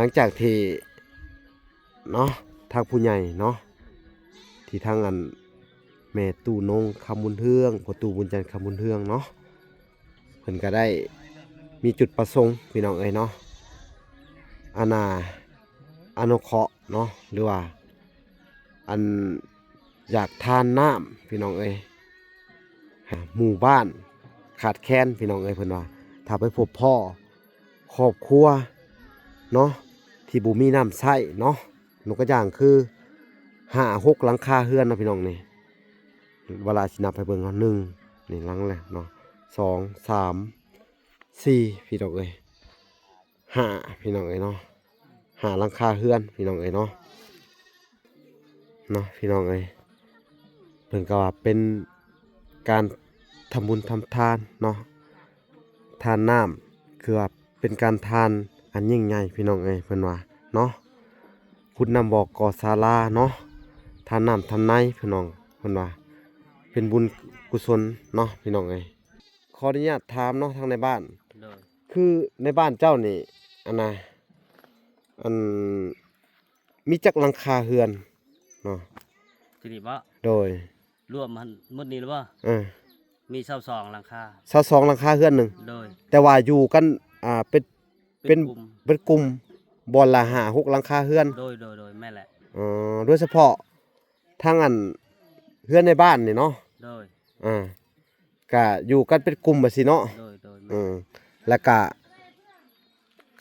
หลังจากที่เนาะทางผู้ใหญ่เนาะที่ทางแม่ตู่นงคำบุญเทืองพ่อตู่บุญจันทร์คำบุญเทืองเนาะเพิ่นก็ได้มีจุดประสงค์พี่น้องเอ้ยเนาะอนุเคราะห์เนาะหรือว่าอยากทานน้ำพี่น้องเอ้ยหมู่บ้านขาดแคลนพี่น้องเอ้ยเพิ่นว่าถ้าไปพบพ่อครอบครัวเนาะที่บ่มีน้ำใช้เนาะยกตัวอย่างคือ5-6หลังคาเรือนเนาะพี่น้องนี่เวลาสินับไปเบิ่งเนาะ1นี่หลังแรกเนาะ2 3 4พี่น้องเอ้ย5พี่น้องเอ้ยเนาะ5หลังคาเรือนพี่น้องเอ้ยเนาะพี่น้องเอ้ยเพิ่นก็ว่าเป็นการทำบุญทำทานเนาะทานน้ำคือว่าเป็นการทานอันยิ่งใหญ่พี่น้องเอ้ยเพิ่นว่าเนาะคุณนำบอกก่อศาลาเนาะทานน้ำทำไนพี่น้องเพิ่นว่าเป็นบุญกุศลเนาะพี่น้องเอ้ยขออนุญาตถามเนาะทางในบ้านคือในบ้านเจ้านี่มีจักหลังคาเรือนเนาะทีนี้บ่โดยรวมมันหมดนี้หรือบ่มี22หลังคา22หลังคาเรือนหนึงโดยแต่ว่าอยู่กันเป็นกลุ่มบ่อนละ5-6หลังคาเรือนโดยแม่นแหละโดยเฉพาะทางเรือนในบ้านนี่เนาะโดยก็อยู่กันเป็นกลุ่มบัดสิเนาะโดยแล้วก็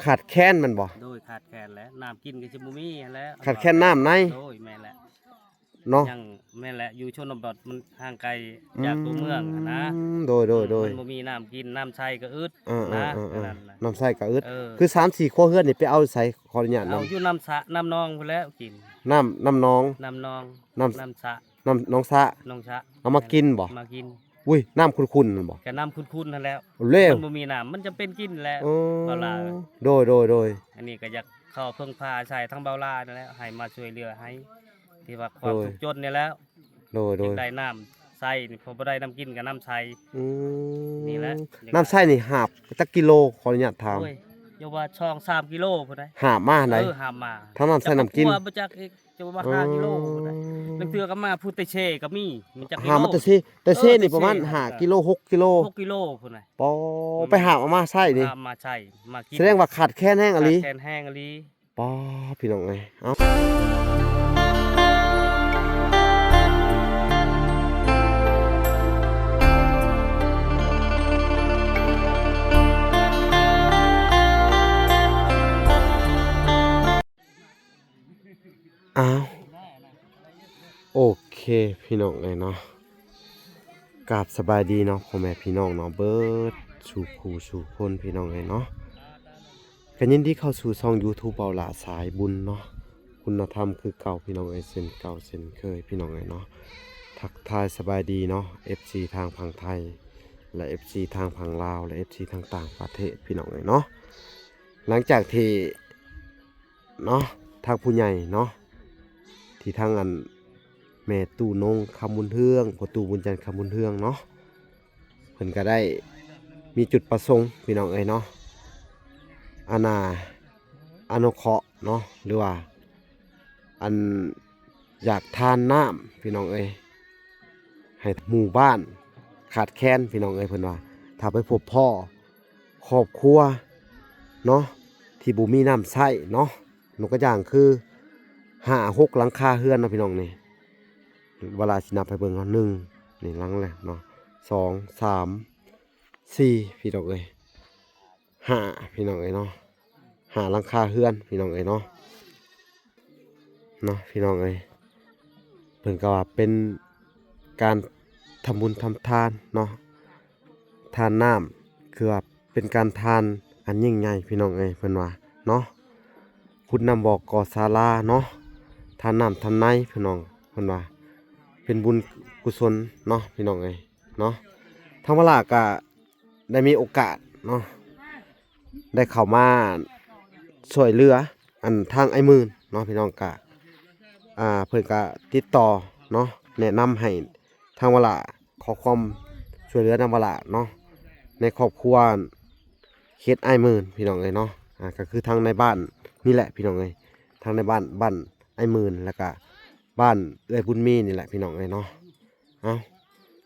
ขาดแคลนมันบ่โดยขาดแคลนแล้วน้ำกินก็สิบ่มีแล้วขาดแคลนน้ำในโดยแม่นแหละเนาะยังแม่นแหละอยู่ชนบทมันห่างไกลจากตัวเมืองนะโดยมันบ่มีน้ำกินน้ำใช้ก็อึดนะน้ำใช้ก็อึดคือ 3-4 ครัวเรือนนี่ไปเอาใส่ขออนุญาตเอาอยู่น้ำสระน้ำนองพุ่นแล้วกินน้ำนองน้ำสระน้องสระเอามากินบ่มากินอุ้ยน้ำขุ่นๆนั่นบ่ก็น้ำขุ่นๆนั่นแล้วมันบ่มีน้ำมันจำเป็นกินแล้วเบาลาโดยอันนี้ก็อยากเข้าเพิ่งพาใช้ทั้งเบาลานั่นแหละให้มาช่วยเหลือให้ที่ว่าความทุกข์จนนี่แล้วโดยได้น้ำใส่พอบ่ได้น้ำกินกับน้ำใช้นี่แหละน้ำใช้นี่หาบจักกิโลขออนุญาตถามอย่าว่าช่อง3กิโลพุ่นได้หาบมาไหนหาบมาทั้งน้ำใช้น้ำกินบ่จักจะว่า5กิโลพุ่นได้นังเทื่อก็มาพูดแต่เชก็มีมันจักกิโลหามาแต่เชนี่ประมาณ5กิโล6กิโล6กิโลพุ่นน่ะปอไปหาบมาใช้นี่หาบมาใช้มากินแสดงว่าขาดแคลนแห้งอีหลีแคลนแห้งอีหลีปอพี่น้องเอ้ยเอ้าโอเคพี่น้องเลยเนาะกราบสบายดีเนาะพ่อแม่พี่น้องเนาะเบิดสู่ผู้สู่คนพี่น้องเลยเนาะกันยินดีเข้าสู่ช่อง YouTube เบาหลาสายบุญเนาะคุณธรรมคือเก่าพี่น้องเอ้ยเส้นเก่าเส้นเคยพี่น้องเลยเนาะทักทายสบายดีเนาะ FC ทางฝั่งไทยและ FC ทางฝั่งลาวและ FC ทางต่างประเทศพี่น้องเลยเนาะหลังจากที่เนาะทางผู้ใหญ่เนาะที่ทางแม่ตู่นงคำบุญเทืองพ่อตู่บุญจันทร์คำบุญเทืองเนาะเพิ่นก็ได้มีจุดประสงค์พี่น้องเอ้ยเนาะอนุเคราะห์เนาะหรือว่าอยากทานน้ำพี่น้องเอ้ยให้หมู่บ้านขาดแคลนพี่น้องเอ้ยเพิ่นว่าถ้าไปพบพ่อครอบครัวเนาะที่บ่มีน้ำใช้เนาะยกตัวอย่างคือ5-6หลังคาเรือนเนาะพี่น้องนี่เวลาสินับไปเบิ่งเนาะ1นี่หลังแรกเนาะ2 3 4พี่น้องเอ้ย5พี่น้องเอ้ยเนาะ5หลังคาเรือนพี่น้องเอ้ยเนาะพี่น้องเอ้ยเพิ่นก็ว่าเป็นการทำบุญทำทานเนาะทานน้ำคือว่าเป็นการทานอันยิ่งใหญ่พี่น้องเอ้ยเพิ่นว่าเนาะคุณนำบอกก่อศาลาเนาะทานน้ำทำไนพี่น้องเพิ่นว่าเป็นบุญกุศลเนาะพี่น้องเอ้ยเนาะทางเวลาก็ได้มีโอกาสเนาะได้เข้ามาช่วยเหลือทางไอ้มื่นเนาะพี่น้องก็เพิ่นก็ติดต่อเนาะแนะนำให้ทางเวลาขอความช่วยเหลือนำเวลาเนาะในครอบครัวเฮ็ดไอ้มื่นพี่น้องเอ้ยเนาะก็คือทางในบ้าน นี่แหละพี่น้องเอ้ยทางในบ้านไอ้หมื่นแล้วก็บ้านเอ้ยบุญมีนี่แหละพี่น้องเอ้ยเนาะเอา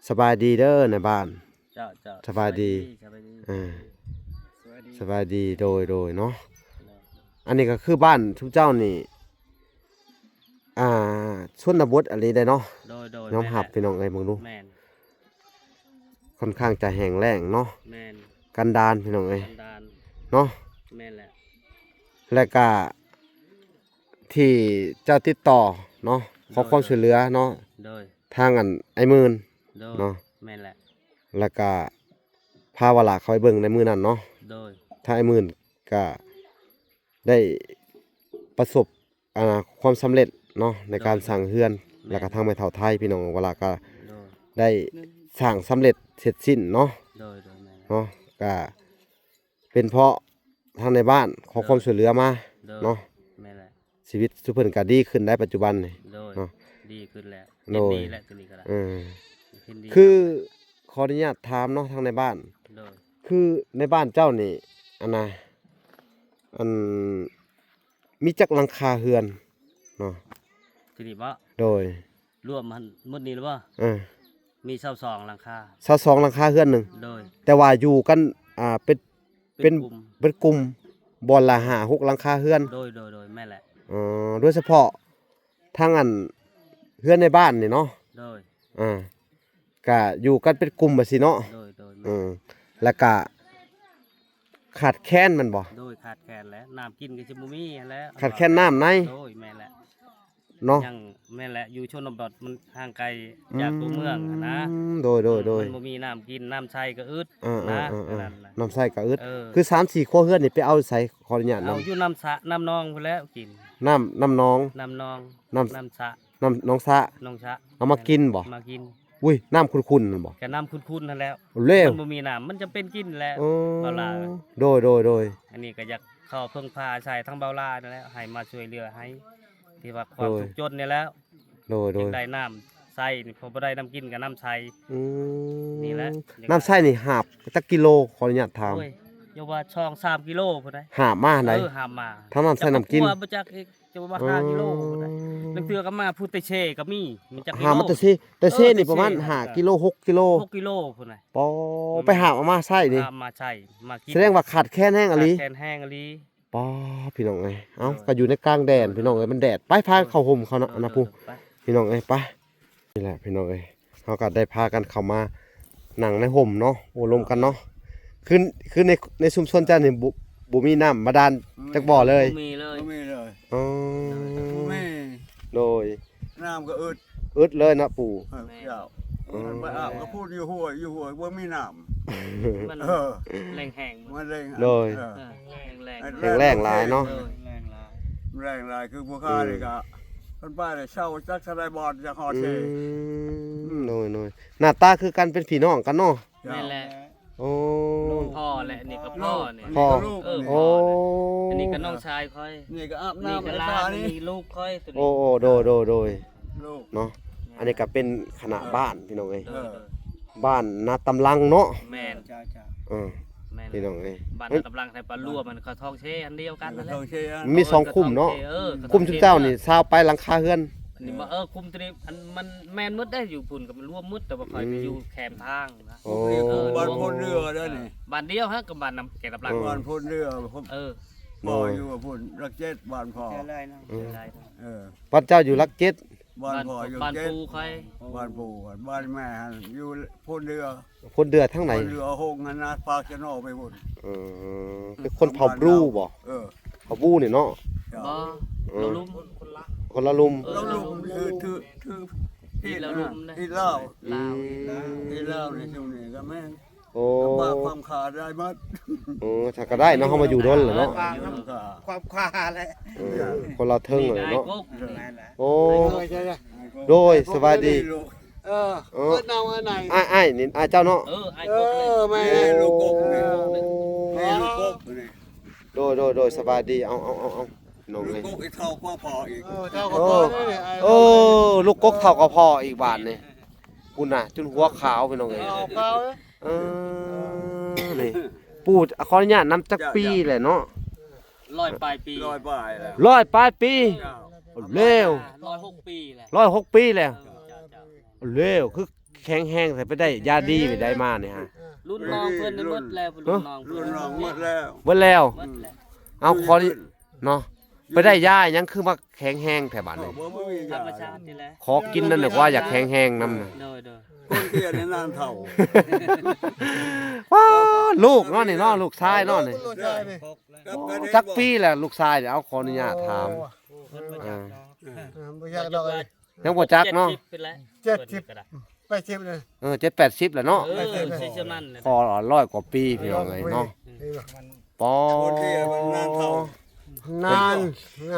สบายดีเด้อในบ้าน เจ้าสบายดี สบายดี อ่าสบายดีโดยเนาะอันนี้ก็คือบ้านทุกเจ้านี่ชนบทอะไรได้เนาะ โดย น้องหับพี่น้องเอ้ยมึงดู แม่น ค่อนข้างจะแห้งแล้งเนาะ แม่น กันดารพี่น้องเอ้ย กันดาน เนาะ แม่นแหละ แล้วก็ที่เจ้าติดต่อเนาะขอความช่วยเหลือเนาะ โดย ทางไอ้หมื่น โดย เนาะ แม่นแหละ แล้วก็พาวลาเขาไปเบิ่งในมือนั้นเนาะ โดย ถ้าไอ้หมื่นก็ได้ประสบความสำเร็จเนาะในการสั่งเฮือน แล้วก็ทางแม่เฒ่าไทยพี่น้องเวลาก็ โดย ได้สั่งสำเร็จเสร็จสิ้นเนาะ โดยแม่นแหละ เนาะก็เป็นเพราะทางในบ้านขอความช่วยเหลือมา โดย เนาะ แม่นแหละ ชีวิตสุเพิ่นก็ดีขึ้นได้ปัจจุบันนี่ โดย เนาะ ดีขึ้นแล้ว โดย ดีแล้วตัวนี้ก็ได้ เออ ขึ้นดี คือขออนุญาตถามเนาะทางในบ้าน โดย คือในบ้านเจ้านี่อันมีจักหลังคาเฮือนเนาะ ทีนี้บ่ โดย รวมมันหมดนี้หรือบ่ มี22หลังคา 22หลังคาเฮือนหนึง โดย แต่ว่าอยู่กันเป็น กลุ่ม เป็นกลุ่มบ่อนละ5-6หลังคาเฮือน โดยแม่นแหละ โดยเฉพาะทางเฮือนในบ้านนี่เนาะ โดย ก็อยู่กันเป็นกลุ่มบัดสิเนาะ โดย แล้วก็ขาดแคลนมันบ่ โดยขาดแคลนแล้วน้ำกินก็สิบ่มีหั้นแหล้ว ขาดแคลนน้ำใน โดยแม่นแหละ เนาะ ยังแม่นแหละอยู่ชนบทมันห่างไกลจากตัวเมืองหั้นนะ โดย มันบ่มีน้ำกินน้ำใช้ก็อึด อ่า นะ ๆ นั่นน่ะ ๆน้ำใส่ก็อึด เออ คือ3-4ครัวเฮือนนี่ไปเอาใส่ขออนุญาต เอาอยู่น้ำสระน้ำนองพุ่นแล้วกิน น้ำน้อง น้ำนอง น้ำ น้ำสระ น้องสะ น้องชะ เอามากินบ่ มากิน อุ้ยน้ำขุ่นๆนั่นบ่ ก็น้ำคุ้นๆนั่นแล้ว เร็ว มันบ่มีน้ำมันจะเป็นกินแล้ว อ๋อ เบาลา โดย อันนี้ก็อยากเข้าเพิ่งพาอาศัยทั้งเบาลานั่นแหละให้มาช่วยเหลือให้ที่ว่าความ โดย ทุกข์จนนี่แล้ว โดย จึงได้น้ำใส่นี่พอบ่ได้น้ำกินกับน้ำใส่ อืม นี่แหละ น้ำใส่นี่หาบจักกิโลขออนุญาตถาม โอ้ยอย่าว่าช่อง3กิโลพุ่นได้ หาบมาไหน หามมา ทั้งน้ำใส่น้ำกิน จับ่จักอีกจะว่า5กิโลพุ่นได้บางเทื่อก็มาพูดแต่เชก็มีมันจักกิ หาบ โล มาแต่เซ่นี่ประมาณ แต่เซ่ 5กิโล6กิโล 6กิโลพุ่นน่ะ ปอไปหาบเอามาใส่นี่ หามมาใช่มากิน แสดงว่าขาดแคลนแห้งอะลี แคนแห้งอลี ปอพี่น้องเอ้ยเอ้าก็อยู่ในกลางแดดพี่น้องเอ้ยมันแดดไปพาเข้าห่มเขานะผู้ ไป พี่น้องเอ้ยไปนี่แหละพี่น้องเอ้ยเขาก็ได้พากันเข้ามานั่งในห่มเนาะโอ้ลมกันเนาะคือในชุมชนเจ้านี่บ่มีน้ำบาดาลจักบ่อเลย มีเลย ไม่มีเลย อ๋อ ไม่ โดย น้ำก็อึด อึดเลยนะปู่ เจ้ามันไปอาบก็พูดอยู่หัวว่ามีน้ มัน ำเออ แรงแห้ง มันแรง โดย เออ แรงแรง แข็งแรงหลายเนาะ แรงหลาย แรงหลายคือพวกข้าเลยก็คนป้าเลยเช่าจักรสไลบอลจากฮอเท โดยหน้าตาคือกันเป็นพี่น้องกันเนาะ นั่นแหละ โอ้ พ่อแหละนี่ก็พ่อเนี่ย พ่อ ลูก โอ้ อันนี้ก็น้องชายค่อย นี่ก็อาบ นี่ น้ำ ก็ ไอ้ หลา ตาน นี่ นี่ลูกค่อยตัว โอ้ นี้ โดย ลูก เนาะอันนี้ก็เป็นขนาดบ้านพี่น้องเอ้ย เออ บ้านนาตำลังเนาะ แม่น จ้าจ้า เออ แม่น พี่น้องเอ้ย บ้านกำลังไทยปลารั่วมันเขาทองเชอันเดียวกันนั่นแหละ เท่าเชียร์ มีสองคุ้มเนาะ เออ คุ้มทุกเจ้านี่ซาวไปหลังคาเฮือน อันนี้ว่าคุ้มตัวนี้อันมันแม่นมืดได้อยู่พุ่นกับมันร่วมมืดแต่ว่าคอยไปอยู่แคมทางนะ โอ้ บอลพ่นเรือด้วยนี่ บ้านเดียวฮะกับบ้านนำแกกำลัง บอลพ่นเรือผม เออ บ่ออยู่กับพ่นรักเจ็ดบอลพอ ได้ เออ วัดเจ้าอยู่ลักเจ็ด บอล บ้าน พออยู่ บ้าน เจ็ด ปูค่อย บ้านปู่บ้านแม่อยู่พ่นเรือ คนเดือดทั้งไหน พ่นเรือหงนะปากจะนอกไปหมด เออเป็นคนเผาบรูบ่ เออ เผาบรูนี่เนาะ บ่เราลุ่ม คนละลุม เราลุมคือที่ เราลุ่มนะ ที่เล่า ลาว ที่เล่าในช่วงนี้ก็แม่น โอ้ ว่าความขาดได้มัด โอ้ถ้าก็ได้เนาะเฮามาอยู่ด้นแหละเนาะ ความขาด ความควาแหละ เออคนละเทิงเลยเนาะ นั่นแหละ โอ้ ใช่ โดยสบายดี เออเปิดเอาอันไหน อ้ายนี่อ้ายเจ้าเนาะ ไอ้ เอก บเลย อแม่ ลูกกบนี่ โอ้ นี่ลูกกบนี่ โดยสบายดีเอาน้อง ลู เล ก ย กบอีกเท่าพ่อพออีก เออเท่ากับพ่อนี่ โอ้ลูกกกเท่ากับพ่ออีกบาทนี่คุณน่ะจนหัวขาวพี่น้องเอ้ย เอาเขา นี่ปู่ขออนุญาตนำจักปีแหละเนาะ 100ปลายปี ร้อยปลายแล้ว ร้อยปลายปี เจ้า เร็ว 106ปีแหละ 106ปีแล้ว เจ้า เร็วคือแข็งแห้งใส่ไปได้ยาดีไปได้มาเนี่ยฮะ รุ่นน้องเพิ่นได้หมดแล้วรุ่นน้อง รุ่นน้องหมดแล้ว เบิดแล้ว หมดแล้ว เอาขอดิเนาะไปได้ยายังคือมาแข็งแห้งแถวบ้าน บ่ นี่ บ่มี ธร ยาร มชาตินี่แหละ ขอกินนั่นน่ะว่าอยากแข็งแห้งนำน่ะ โดย คนเตี้ยในนานเฒ่า ว้าลูกเนาะนี่เนาะลูกชายเนาะนี่ ลูกชายนี่ จักปีแหละลูกชายเดี๋ยวเอาขออนุญาตถามอ่า บ่อยากดอกเลย ยังบ่จักเนาะ 70เป็นแล้ว 70 ไป10เลย 7-80แล้วเนาะ ใช่ฉะนั้นแหละ พอ100 กว่าปีพี่น้องเอ้ยเนาะปอ คนเตี้ยมันนานเฒ่าน าน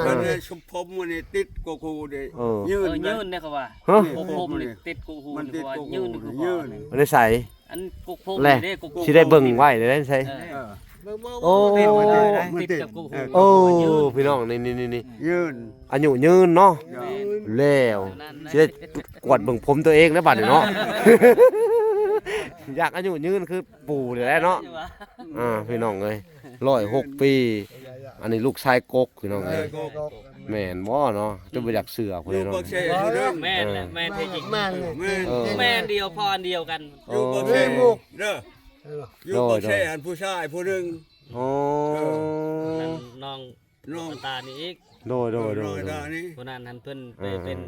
มันเนี่ยชุบผมมันนี่ติดกว่ากูเด้ เออ ยืน ยืนเนี่ยเขาว่า ฮะ กุกพมนี่ติดกุกหู มันติ นี่ ด ว่า กู ยืนนี่คือ ยื ยื น น บ่ได้ใส่ อันกุกพม แหละ นี่กุก สิได้เบิ่งไว้ได้ใส่ เออ โอ้ ติดกับกุกหู โอ้พี่น้องนี่ ยืน อายุยืนเนาะ เจ้า แล้วสิได้กวดเบิ่งผมตัวเองนะบัดนี้เนาะ อยากอายุยืนคือปู่นี่แหละเนาะพี่น้องเอ้ย106 ปี อันนี้ลูกชายกกพี่น้องเอ้ยแม่นบ่เนาะจะบ่อยากเสือพุ่น อยู่ เนาะ ปักเชยผู้หนึง แม่นแหละแม่นที่จริง แม่นี่ แม่น เออ แม่นเดียวพ่ออันเดียวกัน อยู่ปักเชยเด้ออยู่ปักเชยอันผู้ชายผู้หนึง โอ้ นั่นน้อง น้อง ตานี่อีก โดย น้อยดานี่ คนนั้นหันเพิ่นไปเป็น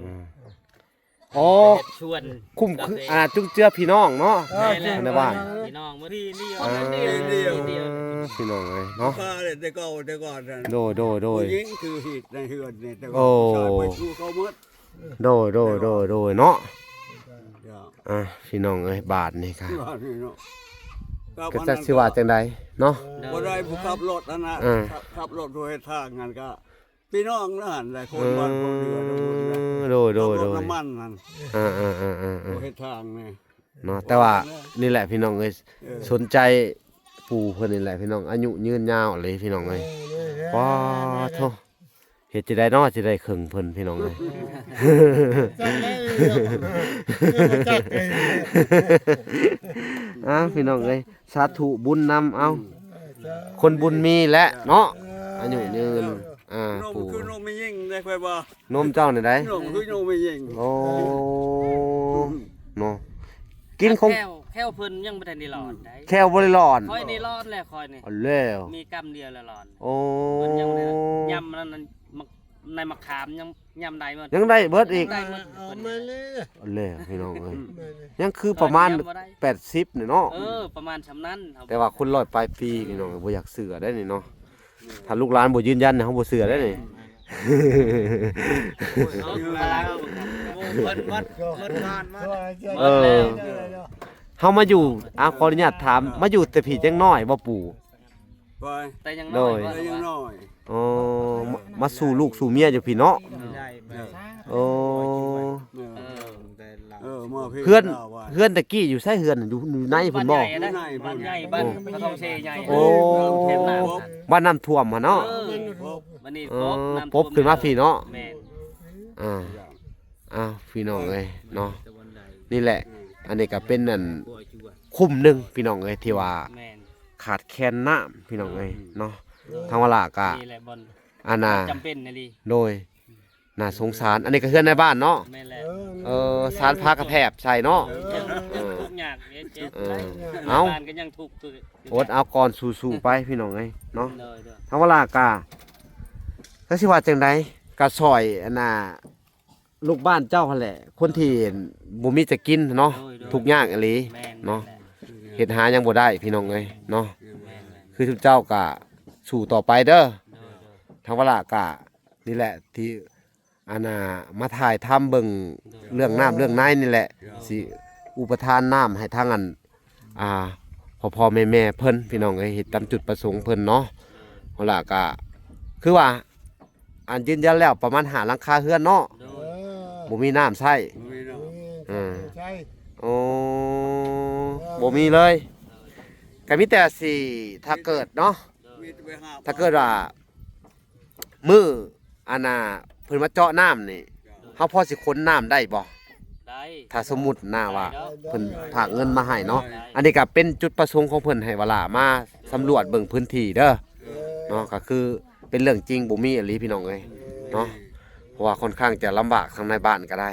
อ๋อ ชวน คุ้มคือจุงเจือพี่น้องเนาะ แม่แหละ ในบ้าน พี่น้องมื้อที่เดียว อ่า เดียว พี่น้องเอ้ยเนาะ ข้าเลยแต่ก่อนนั่น โดย ผู้หญิงคือหิดในเฮือนนี่แต่ก่ โอ้ อนชายไปสู้เขาหมด โดยเนาะ เจ้า พี่น้องเอ้ยบาทนี่ค่ะ ว่านี่เนาะ ก็จักสิว่าจังใดเนาะ บ่ได้ผู้ขับรถนั่นน่ะ อ่า ขับรถโดยทางนั่นก็พี่น้องนั่นแหละคนบ้านคนเดือดทั้งหมดนะ โดย รถน้ำมันนั่น โดยทางนี่ เนาะแต่ว่านี่แหละพี่น้องเอ้ยสนใจปู่เพิ่นนี่แหละพี่น้องอายุยืนยาวเลยพี่น้องเอ้ยว้าโธ่เฮ็ดจะได้เนาะสิได้ครึ่งเพิ่นพี่น้องเอ้ย จังได้จักเลย พี่น้องเอ้ยสาธุบุญนำเอาคนบุญมีและเนาะอายุยืนนม ปู่ คือนมไม่ยิ่งได้ค่อยบ่ นมเจ้านี่ได้ นมคือนมไม่ยิ่ง โอ้เนาะกินคง แค่วเพิ่นยังบ่ทันได้หลอดได้ แค่บ่ได้ร้อน คอยนี่รอดแหละคอยนี่ เอาแล้ว มีกำเดียวแล้วหลอด โอ้ เพิ่นยังบ่ได้ยำนั่นในมะขามยังยำได้หมด ยังได้เบิดอีก ได้หมด เอามาเลย เอาแล้วพี่น้องเอ้ยยังคือประมาณ80นี่เนาะ ประมาณชำนั้นครับ แต่ว่าคนร้อยปลายปีพี่น้องบ่อยากเสือได้นี่เนาะถ้าลูกหลานบ่ยืนยันเนี่ยเฮาบ่เสือได้นี่ เอาพลัง หมดงานมา เออ เฮามาอยู่ขออนุญาตถามมาอยู่แต่พี่จังน้อยบ่ปู่ ไป แต่ยังน้อย แต่ยังน้อย อ๋อมาสู่ลูกสู่เมียอยู่พี่เนาะโอ้ มาพี่ เฮือนตะกี้อยู่ไสเฮือนอยู่ในพุ่นบ่ บ้านใหญ่นะบ้านใหญ่บ้านกระทงเชยใหญ่ โอ้ เทมน้ บ้านน้ำท่วมหั่นเนาะ วันนี้ ปบขึ้นมาพี่เนาะ แม่น พี่น้องเอ้ยเนาะนี่แหละ อันนี้ก็เป็นนั่นคุ้มหนึงพี่น้องเอ้ยที่ว่า แม่น ขาดแคลนน้ำพี่น้องเอ้ยเนาะทางเวลาก็ นี่แหละบน อันน่ะ จำเป็นนะดิ โดยน่าสงสารอันนี้ก็เฮือนในบ้านเนาะ แม่นแหละ สารพากระแทบใส่เนาะ ยังทุกข์ยากเจ็บ เอา บ้านก็ยังทุกข์ อดเอาก่อนสู้ๆไปพี่น้องเอ้ยเนาะ เด้อ ทางเวลากาถ้าสิว่าจังไดก็ซอยอันน่ะลูกบ้านเจ้าหั่นแหละ คนที่บ่มีจะกินเนาะทุกข์ยากอีหลี แม่น เนาะเฮ็ดหายังบ่ได้พี่น้องเอ้ยเนาะ แม่น คือทุกเจ้าก็สู้ต่อไปเด้อทางเวลากานี่แหละที่อันน่ะมาถ่ายทำเบิ่งเรื่องน้ำเรื่องในนี่แหละสิอุปทานน้ำให้ทางอันพ่อแม่เพิ่นพี่น้องเอ้ยเฮ็ดตามจุดประสงค์เพิ่นเนาะเวลาก็คือว่าอันยืนยันแล้วประมาณ5หลังคาเรือนเนาะบ่มีน้ำใช้ใช่ โอ้บ่มีเลยก็มีแต่สิถ้าเกิดเนาะถ้าเกิดว่ามืออันน่ะเพิ่นมาเจาะน้ำนี่เฮาพอสิค้นน้ำได้บ่ ได้ ถ้าสมมุติหน้าว่าเพิ่นฝากเงินมาให้เนาะอันนี้ก็เป็นจุดประสงค์ของเพิ่นให้เวลามาสำรวจเบิ่งพื้นที่เด้อเนาะก็คือ เป็นเรื่องจริงบ่มีอีหลีพี่น้องเอ้ยเนาะเพราะว่าค่อนข้างจะลำบากทางในบ้านก็ได้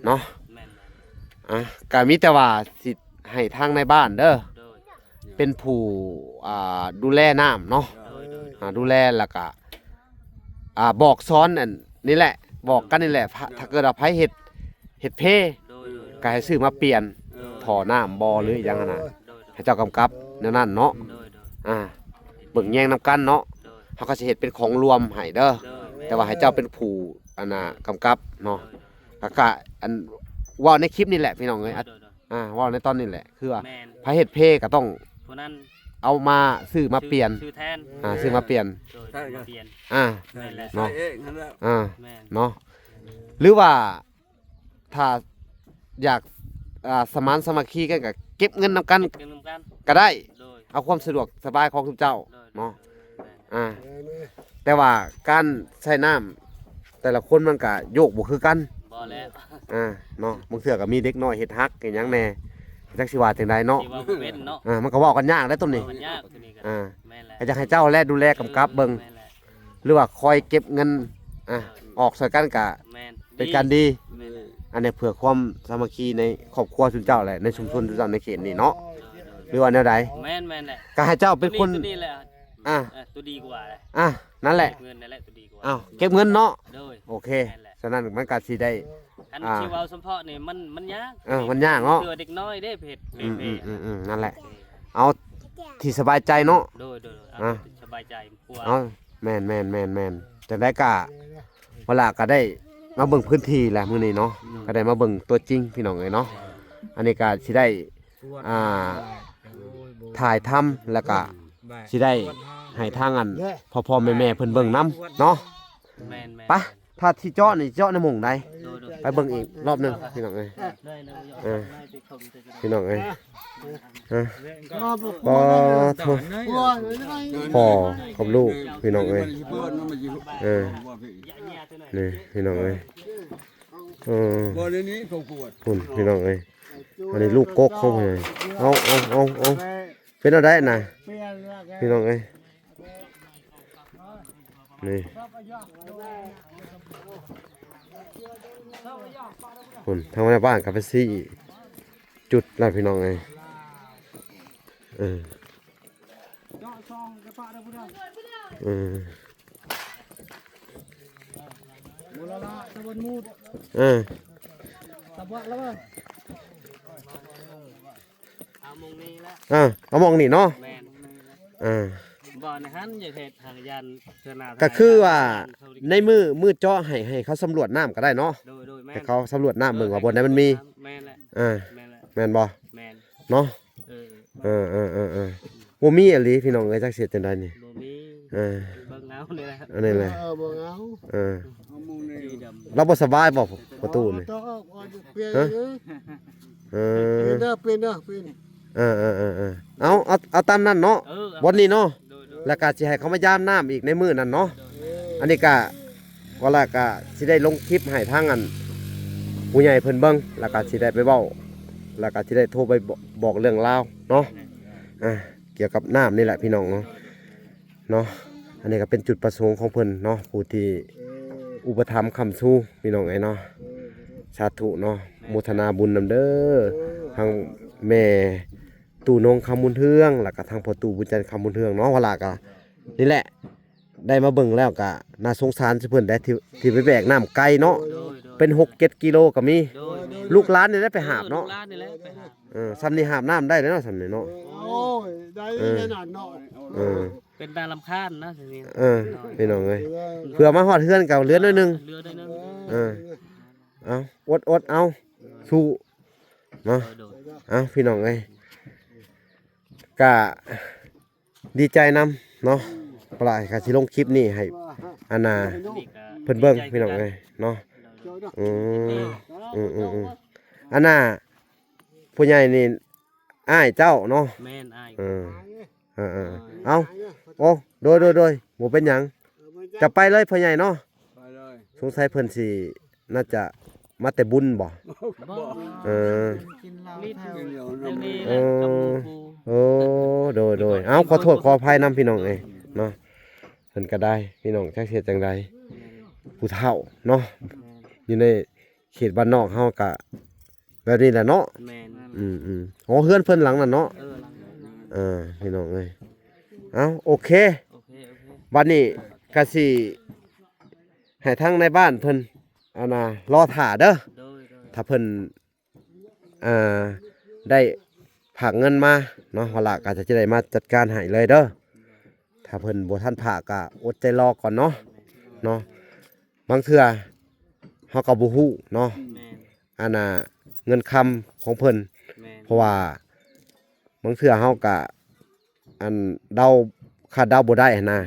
เนาะ แม่น ก็มีแต่ว่าสิให้ทางในบ้านเด้อ โดย เป็นผู้ดูแลน้ำเนาะ โดยโดย ดูแลแล้วก็บอกสอนอันนี่แหละบอกกันนี่แหละถ้าเกิดว่าไผเฮ็ดเพ โดยโดย ก็ให้ซื้อมาเปลี่ยนท่อน้ำบ่หรือหยังนั้นน่ะ โดย ให้เจ้ากำกับแนวนั้นเนาะ โดยโดย เบิ่งแยงนํกันเนาะ โดย เฮาก็สิเฮ็ดเป็นของรวมให้เด้อ โดย แต่ว่าให้เจ้าเป็นผู้กำกับเนาะแล้วก็อันเว้าในคลิปนี่แหละพี่น้องเอ้ย โดยโดย เว้าในตอนนี้แหละคือว่า แม่น ไผเฮ็ดเพก็ต้อง ผู้นั้น เอามาซื้อมาเปลี่ยน ชื่อแทน ซื้อมาเปลี่ยน โดยชื่อมาเปลี่ยน อ่า ใช่ แม่น ใช่เองนั่นแหละ แม่น เนาะหรือว่าถ้าอยากสมานสามัคคีกันก็เก็บเงินนำกัน เก็บเงินกัน ก็ได้ โดย เอาความสะดวกสบายของทุกเจ้า โดย เนาะ แม่น แต่ว่าการใช้น้ำแต่ละคนมันก็โยกบ่คือกัน บ่แล้ว เนาะบางเทื่อก็มีเด็กน้อยเฮ็ดฮักอีหยังแหน่จักสิว่าจังไดเนาะ ที่ว่าบ่เป็นเนาะ มันก็เว้ากันยากได้ต้นนี้ มันยากตัวนี้กันแม่นแหละ อยากให้เจ้าแลดูแลกำกับเบิ่ง แม่นแหละ หรือว่าคอยเก็บเงินออกใส่กันก็ แม่น เป็นการดี แม่นแหละ อันนี้เพื่อความสามัคคีในครอบครัวทุกเจ้าแหละในชุมชนทุกเจ้าในเขตนี้เนาะหรือว่าแนวใด แม่นแม่นแหละ ก็ให้เจ้าเป็นคน ตัวนี้แหละ อ่ะ ตัวดีกว่าแหละ นั่นแหละ เงินนั่นแหละตัวดีกว่า เก็บเงินเนาะ โดย โอเคฉะนั้นมันก็สิได้ อันที่เว้าเฉพาะนี่มันยาก มันยากเนาะ เพื่อเด็กน้อยเด้เพจ นั่นแหละเอาที่สบายใจเนาะ โดย อ่ะ สบายใจกลัว เอาแม่นจังได้ก็เวลาก็ได้มาเบิ่งพื้นที่แหละมื้อนี้เนาะก็ได้มาเบิ่งตัวจริงพี่น้องเอ้ยเนาะอันนี้ก็สิได้ถ่ายทำแล้วก็สิได้ให้ทางอันพ่อๆแม่ๆเพิ่นเบิ่งนํเนาะ แม่น ไปถ้าที่เจาะนี่เจาะในหม่องใด โดย ไปเบิ่งอีกรอบหนึงพี่น้องเอ้ย ได้ พี่น้องเอ้ยพอโทษ กลัวเลยนะ พ่อกับลูกพี่น้องเอ้ย เพื่อนมันมาอยู่ นี่พี่น้องเอ้ยบ่ในนี้เขาปวด คุณพี่น้องเอ้ยอันนี้ลูกกกเขาไงเอาเป็นอะไรน่ะพี่น้องเอ้ยนี่คุณทางในบ้านกับไปซี่จุดแล้วพี่น้องเอ้ยบุรละตะวันมูด ตะวันแล้ว เอามงนี้ละ เอามองนี่เนาะ แม่น บ่ในหันอย่าเฮ็ดทางยานเทื่อหน้า ก็คือว่าในมือเจาะให้เขาสำรวจน้ำก็ได้เนาะ โดยแม่ ให้เขาสำรวจน้ำเบิ่งว่าบนนั้นมันมี แม่นแหละ แม่น แม่นแหละ บ่ แม่น เนาะ เออ บ่มีอีหลีพี่น้องเอ้ยจักเสียจังได๋นี่ บ่มี เออ เบิ่งเอานี่แหละ อันนี้แหละ บ่เอา เอามุงใน สีดำ เราบ่สบายบ่ประตูนี่ ต้องเปลี่ยน เอ เปลี่ย อน เด้อเปลี่ยนเด้อเปลี่ยน เอาตามนั้นเนาะ เอา บนนี้เนาะ โดย แล้วก็สิให้เขามายามน้ำอีกในมื้อนั้นเนาะอันนี้ก็ว่าแล้วก็สิได้ลงคลิปให้ทางอันผู้ใหญ่เพิ่นเบิ่งแล้วก็สิได้ไปเว้าแล้วก็สิได้โทรไปบอกเรื่องราวเนาะเกี่ยวกับน้ำนี่แหละพี่น้องเนาะอันนี้ก็เป็นจุดประสงค์ของเพิ่นเนาะผู้ที่อุปถัมภ์ค้ำสู้พี่น้องไอ้เนาะสาธุเนาะโมทนาบุญนำเด้อทางแม่ตู่นงคำบุญเทืองแล้วก็ทางพ่อตู่บุญจันทร์คำบุญเทืองเนาะว่าล่ะก็นี่แหละได้มาเบิ่งแล้วก็น่าสงสารสิเพิ่นได้ที่ไปแบกน้ำไกลเนาะเป็น 6-7 กิโลก็มีลูกหลานนี่ได้ไปหาบเนาะ ร้านนี่แหละไปหา ซ้ำนี่หาบน้ำได้เลยเนาะซ้ำนี่เนาะ โอ้ยได้ขนาดเนาะ เป็นตาลำคาญนะทีนี้ พี่น้องเอ้ยเพื่อมาฮอดเฮือนเก่าเรือนหน่อยหนึง เรือได้นึง เอาอดเอาสู้เนาะ โดย เอาพี่น้องเอ้ยก็ดีใจนำเนาะปลายก็สิลงคลิปนี้ให้อันน่ะ นี่ก็ เพิ่นเบิ่งพี่น้องเอ้ยเนาะอืมอันน่ะผู้ใหญ่นี่อ้ายเจ้าเนาะ แม่นอ้าย เอาโอ้โดยบ่เป็นหยังจะไปเลยพ่อใหญ่เนาะ ไปเลย สงสัยเพิ่นสิน่าจะมาแต่บุญบ่ กินเหล้า ลิด แถว กินเหนียว เรื่อง น้ำ นี้แหละกับหมู่ครู โอ้โดยเอาขอโทษขออภัยนำพี่น้องเอ้ยเนาะ เพิ่นก็ได้พี่น้องจักเฮ็ดจังไดผู้เฒ่าเนาะอยู่ในเขตบ้านนอกเฮาก็แบบนี้แหละเนาะ แม่น อ๋อเฮือนเพิ่นหลังนั่นเนาะ หลังนั้น พี่น้องเอ้ยเอ้าโอเค โอเคบัดนี้ก็สิให้ทางในบ้านเพิ่นรอท่าเด้อ โดย ถ้าเพิ่นได้ผากเงินมาเนาะว่าละก็จะได้มาจัดการให้เลยเด้อถ้าเพิ่นบ่ทันผากก็อดใจรอก่อนเนาะบางเทื่อเฮาก็บ่ฮู้เนาะ แม่น เงินคำของเพิ่น แม่น เพราะว่าบางเทื่อเฮาก็เดาคาดเดาบ่ได้หั้นนะ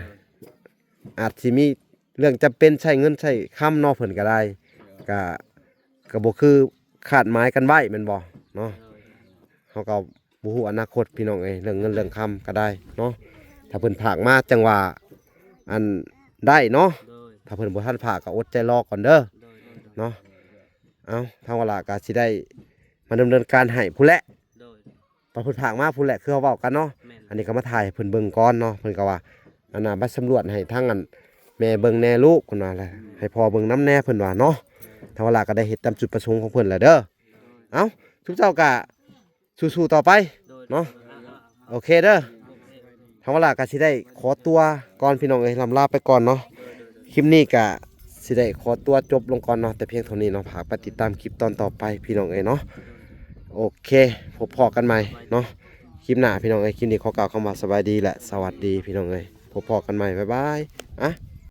อาจสิมีเรื่องจำเป็นใช้เงินใช้คำเนาะเพิ่นก็ได้ก็บ่คือคาดหมายกันไว้แม่นบ่เนาะเฮาก็บ่ฮู้อนาคตพี่น้องเอ้ยเรื่องเงินเรื่องคำก็ได้เนาะถ้าเพิ่นผากมาจังว่าได้เนาะ โดย ถ้าเพิ่นบ่ทันผากก็อดใจรอก่อนเด้อ โดย เนาะเอาทางเวลาก็สิได้มาดำเนินการให้ผู้แหละ โดย ตอนเพิ่นผากมาผู้แหละคือเฮาเว้ากันเนาะ แม่น อันนี้ก็มาถ่ายให้เพิ่นเบิ่งก่อนเนาะเพิ่นก็ว่าบัดสำรวจให้ทั้งแม่เบิ่งแน่ลูกเพิ่นว่าแหละให้พ่อเบิ่งน้ำแน่เพิ่นว่าเนาะทางเวลาก็ได้เฮ็ดตามจุดประสงค์ของเพิ่นแหละเด้อเอ้าทุกเจ้าก็สู้ๆต่อไป เนาะ โอเคเด้อทางเวลาก็สิได้ขอตัวก่อนพี่น้องเอ้ยลำลาไปก่อนเนาะคลิปนี้ก็สิได้ขอตัวจบลงก่อนเนาะแต่เพียงเท่านี้เนาะฝากไปติดตามคลิปตอนต่อไปพี่น้องเอ้ยเนาะโอเคพบพอกันใหม่เนาะคลิปหน้าพี่น้องเอ้ยคลิปนี้ขอกล่าวคำว่าสบายดีและสวัสดีพี่น้องเอ้ยพบพอกันใหม่บ๊ายบายอ่ะ